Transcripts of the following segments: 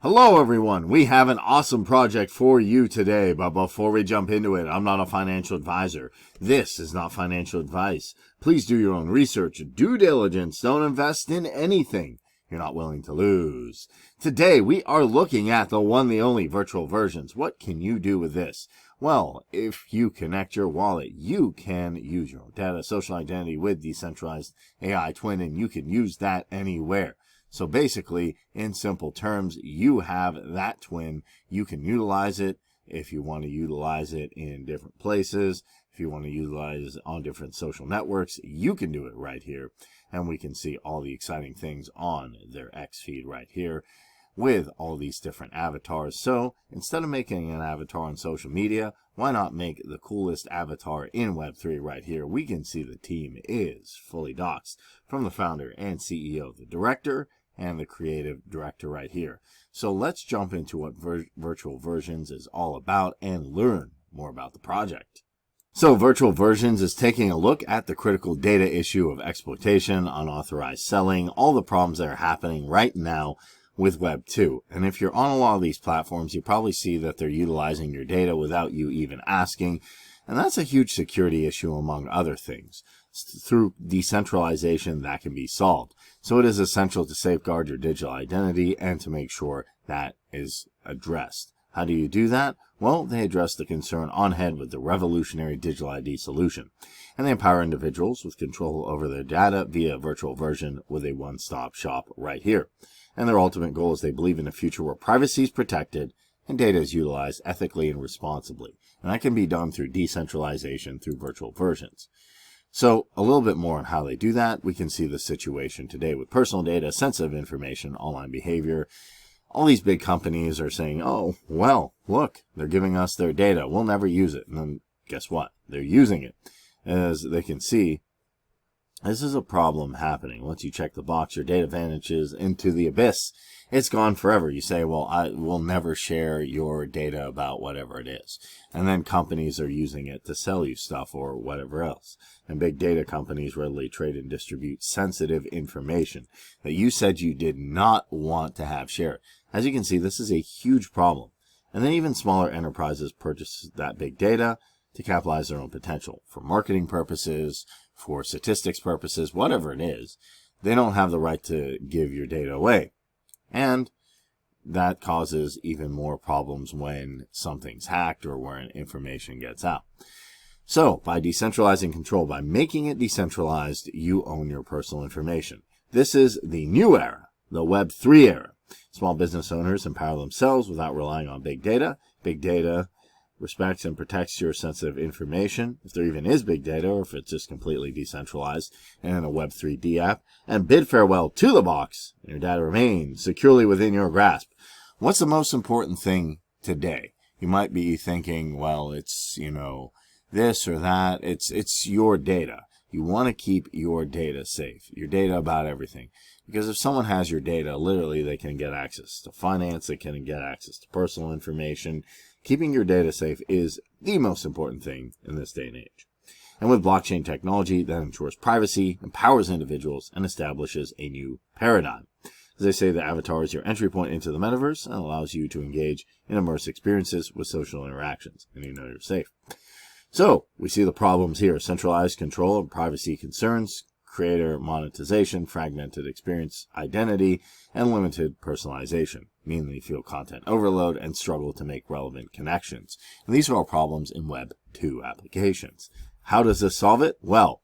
Hello everyone, we have an awesome project for you today, but before we jump into it, I'm not a financial advisor. This is not financial advice. Please do your own research, due diligence, don't invest in anything you're not willing to lose. Today we are looking at the one, the only virtual versions. What can you do with this? Well, if you connect your wallet, you can use your data social identity with decentralized AI twin, and you can use that anywhere. So basically, in simple terms, you have that twin. You can utilize it if you want to utilize it in different places. If you want to utilize it on different social networks, you can do it right here. And we can see all the exciting things on their X feed right here with all these different avatars. So instead of making an avatar on social media, why not make the coolest avatar in Web3 right here? We can see the team is fully doxed from the founder and CEO, the director, and the creative director right here. So let's jump into what Virtual Versions is all about and learn more about the project. So Virtual Versions is taking a look at the critical data issue of exploitation, unauthorized selling, all the problems that are happening right now with Web 2. And if you're on a lot of these platforms, you probably see that they're utilizing your data without you even asking. And that's a huge security issue among other things. Through decentralization, that can be solved. So it is essential to safeguard your digital identity and to make sure that is addressed. How do you do that? Well, they address the concern on head with the revolutionary digital ID solution. And they empower individuals with control over their data via a virtual version with a one-stop shop right here. And their ultimate goal is they believe in a future where privacy is protected and data is utilized ethically and responsibly. And that can be done through decentralization through virtual versions. So a little bit more on how they do that. We can see the situation today with personal data, sensitive information, online behavior. All these big companies are saying, oh, well, look, they're giving us their data. We'll never use it. And then guess what? They're using it. As they can see, this is a problem happening. Once you check the box, your data vanishes into the abyss. It's gone forever. You say, well, I will never share your data about whatever it is. And then companies are using it to sell you stuff or whatever else. And big data companies readily trade and distribute sensitive information that you said you did not want to have shared. As you can see, this is a huge problem. And then even smaller enterprises purchase that big data to capitalize their own potential for marketing purposes, for statistics purposes, whatever it is. They don't have the right to give your data away. And that causes even more problems when something's hacked or when information gets out. So by decentralizing control, by making it decentralized, you own your personal information. This is the new era, the Web3 era. Small business owners empower themselves without relying on big data. Big data respects and protects your sensitive information, if there even is big data or if it's just completely decentralized and in a Web3D app, and bid farewell to the box, and your data remains securely within your grasp. What's the most important thing today? You might be thinking, well, it's, this or that. It's your data. You want to keep your data safe, your data about everything. Because if someone has your data, literally they can get access to finance, they can get access to personal information. Keeping your data safe is the most important thing in this day and age. And with blockchain technology, that ensures privacy, empowers individuals, and establishes a new paradigm. As they say, the avatar is your entry point into the metaverse and allows you to engage in immersive experiences with social interactions, and you know you're safe. So, we see the problems here: centralized control and privacy concerns, creator monetization, fragmented experience identity, and limited personalization, meaning you feel content overload and struggle to make relevant connections. And these are all problems in Web 2 applications. How does this solve it? Well,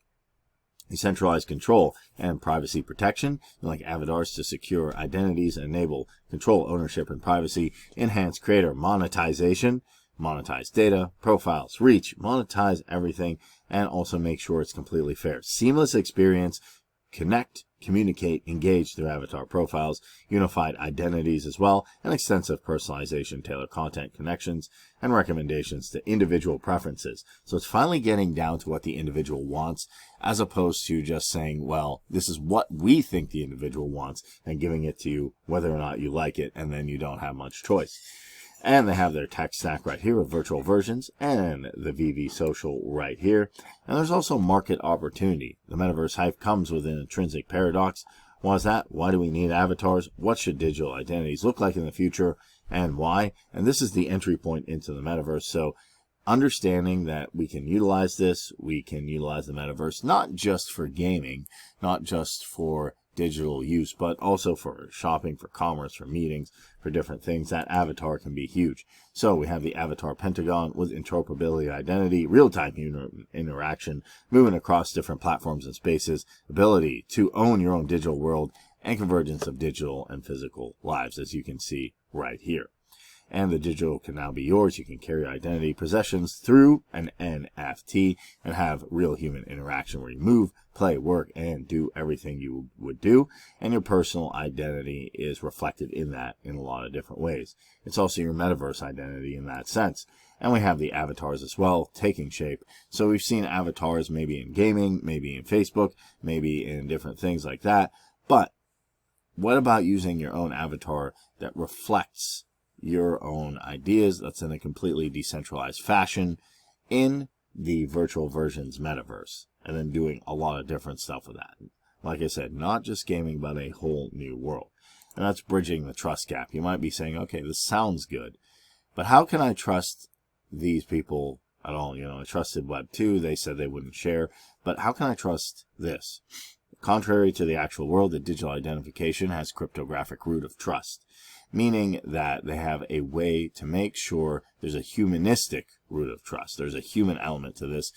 decentralized control and privacy protection, like avatars to secure identities and enable control, ownership, and privacy, enhance creator monetization, monetize data, profiles, reach, monetize everything, and also make sure it's completely fair. Seamless experience, connect, communicate, engage through avatar profiles, unified identities as well, and extensive personalization, tailored content, connections, and recommendations to individual preferences. So it's finally getting down to what the individual wants, as opposed to just saying, well, this is what we think the individual wants, and giving it to you whether or not you like it, and then you don't have much choice. And they have their tech stack right here with virtual versions and the VV Social right here. And there's also market opportunity. The metaverse hype comes with an intrinsic paradox. Why is that? Why do we need avatars? What should digital identities look like in the future, and why? And this is the entry point into the metaverse. So understanding that we can utilize this, we can utilize the metaverse not just for gaming, not just for digital use, but also for shopping, for commerce, for meetings, for different things. That avatar can be huge. So we have the avatar pentagon with interoperability, identity, real-time interaction, moving across different platforms and spaces, ability to own your own digital world, and convergence of digital and physical lives, as you can see right here. And the digital can now be yours. You can carry identity possessions through an NFT and have real human interaction where you move, play, work, and do everything you would do. And your personal identity is reflected in that in a lot of different ways. It's also your metaverse identity in that sense. And we have the avatars as well taking shape. So we've seen avatars maybe in gaming, maybe in Facebook, maybe in different things like that. But what about using your own avatar that reflects your own ideas, that's in a completely decentralized fashion in the virtual versions metaverse, and then doing a lot of different stuff with that? Like I said, not just gaming, but a whole new world. And that's bridging the trust gap. You might be saying, okay, this sounds good, but how can I trust these people at all? You know, I trusted Web2, they said they wouldn't share, but how can I trust this? Contrary to the actual world, the digital identification has cryptographic root of trust, meaning that they have a way to make sure there's a humanistic root of trust. There's a human element to this,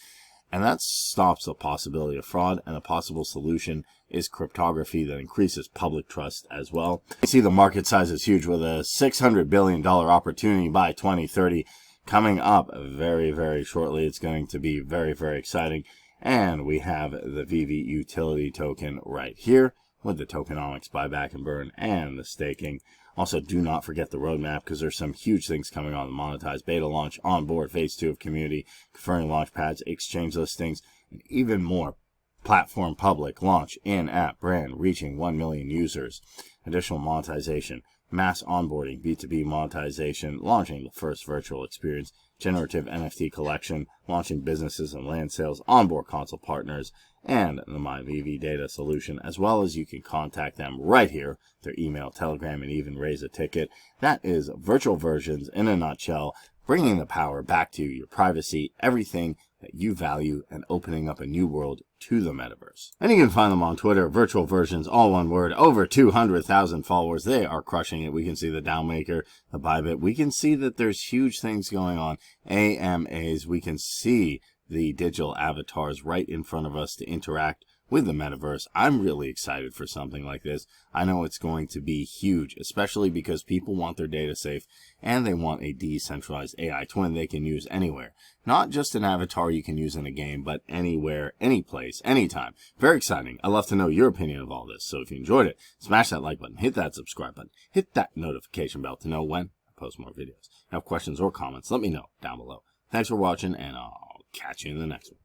and that stops the possibility of fraud, and a possible solution is cryptography that increases public trust as well. You see the market size is huge, with a $600 billion opportunity by 2030 coming up very, very shortly. It's going to be very, very exciting. And we have the VV utility token right here with the tokenomics, buyback and burn, and the staking. Also, do not forget the roadmap, because there's some huge things coming on the monetized beta launch, onboard phase 2 of community, conferring launch pads, exchange listings, and even more. Platform public launch, in-app brand reaching 1 million users, additional monetization, mass onboarding, B2B monetization, launching the first virtual experience, generative NFT collection, launching businesses and land sales, onboard console partners, and the MyVV data solution, as well as you can contact them right here, their email, Telegram, and even raise a ticket. That is virtual versions in a nutshell, bringing the power back to your privacy, everything that you value, and opening up a new world to the metaverse. And you can find them on Twitter, virtual versions, all one word, over 200,000 followers. They are crushing it. We can see the Downmaker, the Bybit. We can see that there's huge things going on. AMAs, we can see the digital avatars right in front of us to interact with the metaverse. I'm really excited for something like this. I know it's going to be huge, especially because people want their data safe and they want a decentralized AI twin they can use anywhere. Not just an avatar you can use in a game, but anywhere, any place, anytime. Very exciting. I'd love to know your opinion of all this. So if you enjoyed it, smash that like button, hit that subscribe button, hit that notification bell to know when I post more videos. If you have questions or comments, let me know down below. Thanks for watching, and I'll catch you in the next one.